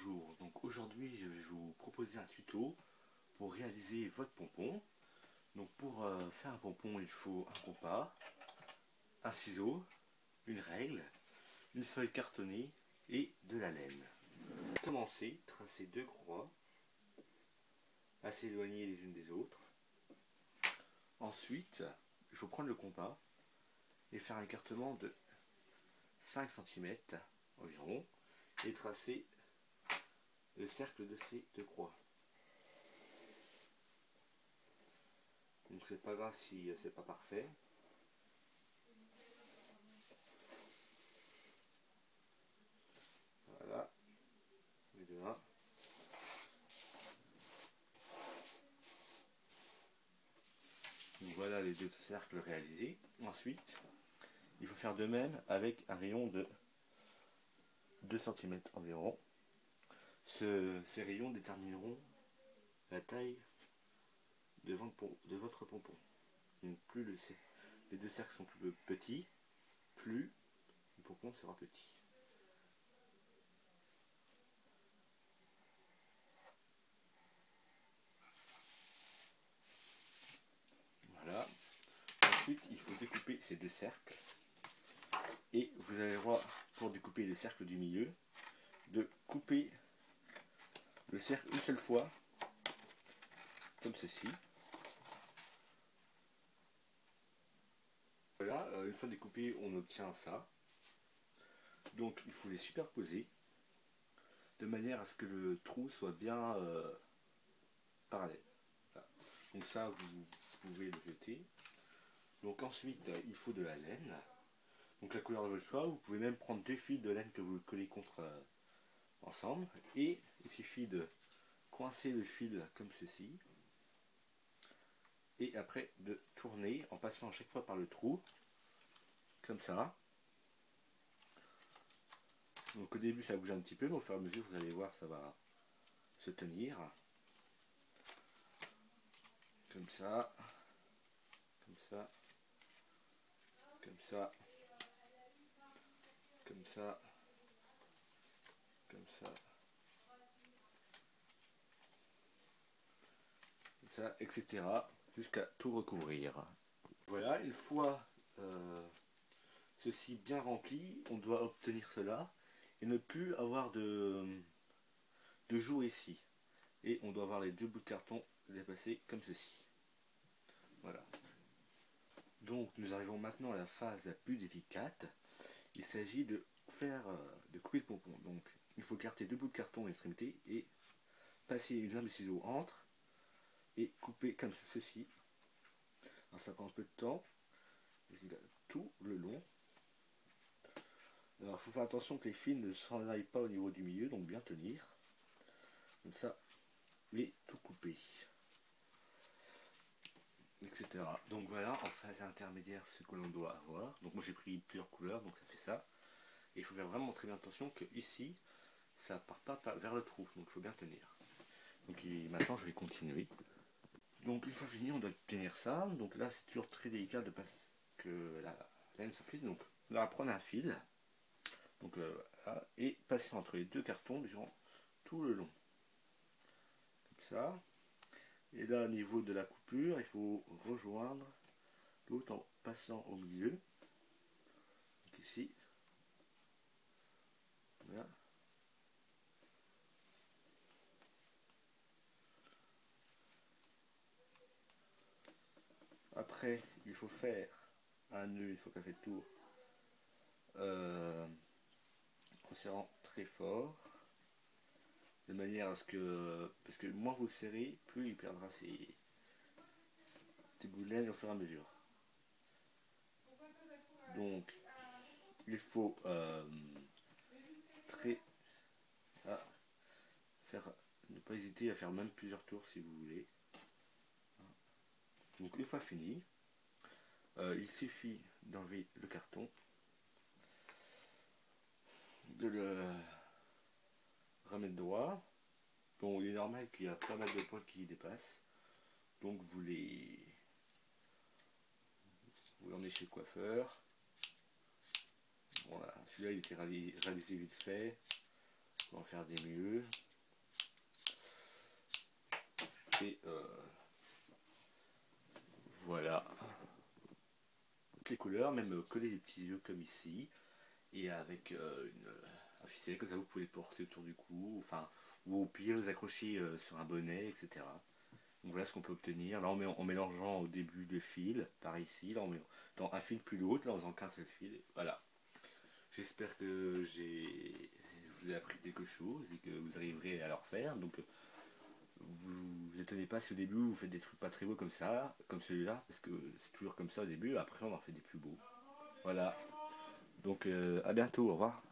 Bonjour, donc aujourd'hui je vais vous proposer un tuto pour réaliser votre pompon. Donc pour faire un pompon il faut un compas, un ciseau, une règle, une feuille cartonnée et de la laine. Pour commencer, tracez deux croix assez éloignées les unes des autres. Ensuite, il faut prendre le compas et faire un écartement de 5 cm environ et tracer le cercle de ces deux croix. Donc c'est pas grave si c'est pas parfait. Voilà, les deux là. Donc voilà les deux cercles réalisés. Ensuite, il faut faire de même avec un rayon de 2 cm environ. Ces rayons détermineront la taille de votre pompon. Donc plus les deux cercles sont plus petits, plus le pompon sera petit. Voilà. Ensuite, il faut découper ces deux cercles. Et vous avez le droit, pour découper le cercle du milieu, de couper le cercle une seule fois, comme ceci. Voilà, une fois découpé, on obtient ça. Donc il faut les superposer de manière à ce que le trou soit bien parallèle. Voilà. Donc ça, vous pouvez le jeter. Donc ensuite, il faut de la laine. Donc la couleur de votre choix. Vous pouvez même prendre deux fils de laine que vous collez contre ensemble. Et il suffit de coincer le fil comme ceci. Et après de tourner en passant à chaque fois par le trou. Comme ça. Donc au début ça bouge un petit peu, mais au fur et à mesure vous allez voir ça va se tenir. Comme ça. Comme ça. Comme ça. Comme ça. Comme ça. Comme ça, etc. Jusqu'à tout recouvrir. Voilà, une fois ceci bien rempli, on doit obtenir cela et ne plus avoir de jour ici. Et on doit avoir les deux bouts de carton dépassés comme ceci. Voilà. Donc nous arrivons maintenant à la phase la plus délicate. Il s'agit de de couper le pompon. Donc il faut écarter deux bouts de carton à l'extrémité et passer une lame de ciseaux entre et couper comme ceci. Alors ça prend un peu de temps, tout le long. Alors il faut faire attention que les fils ne s'en aillent pas au niveau du milieu, donc bien tenir. Comme ça, et tout couper. Etc. Donc voilà, en phase intermédiaire, ce que l'on doit avoir. Donc moi j'ai pris plusieurs couleurs, donc ça fait ça. Et il faut faire vraiment très bien attention que ici, ça part pas vers le trou, donc il faut bien tenir. Donc maintenant je vais continuer. Donc une fois fini, on doit tenir ça. Donc là c'est toujours très délicat de passer que la laine s'enfuise. Donc on va prendre un fil. Donc voilà, et passer entre les deux cartons durant tout le long. Comme ça. Et là au niveau de la coupure, il faut rejoindre l'autre en passant au milieu. Donc ici. Voilà. Après, il faut faire un nœud, il faut qu'elle fait le tour, en serrant très fort, de manière à ce que, parce que moins vous le serrez, plus il perdra ses bouts de laine au fur et à mesure. Donc, il faut ne pas hésiter à faire même plusieurs tours si vous voulez. Donc une fois fini, il suffit d'enlever le carton, de le remettre droit. Bon, il est normal qu'il y a pas mal de poils qui dépassent, donc vous l'emmenez chez le coiffeur. Voilà, celui-là il était réalisé vite fait. On va en faire des mieux. Et voilà. Toutes les couleurs, même coller des petits yeux comme ici. Et avec un ficelet, comme ça vous pouvez le porter autour du cou. Enfin, ou au pire les accrocher sur un bonnet, etc. Donc voilà ce qu'on peut obtenir. Là en mélangeant au début le fil, par ici. Là on met dans un fil plus l'autre, là en faisant qu'un seul fil. Et voilà. J'espère que je vous ai appris quelque chose et que vous arriverez à le refaire. Donc vous étonnez pas si au début vous faites des trucs pas très beaux comme ça, comme celui-là, parce que c'est toujours comme ça au début, après on en fait des plus beaux. Voilà. Donc à bientôt, au revoir.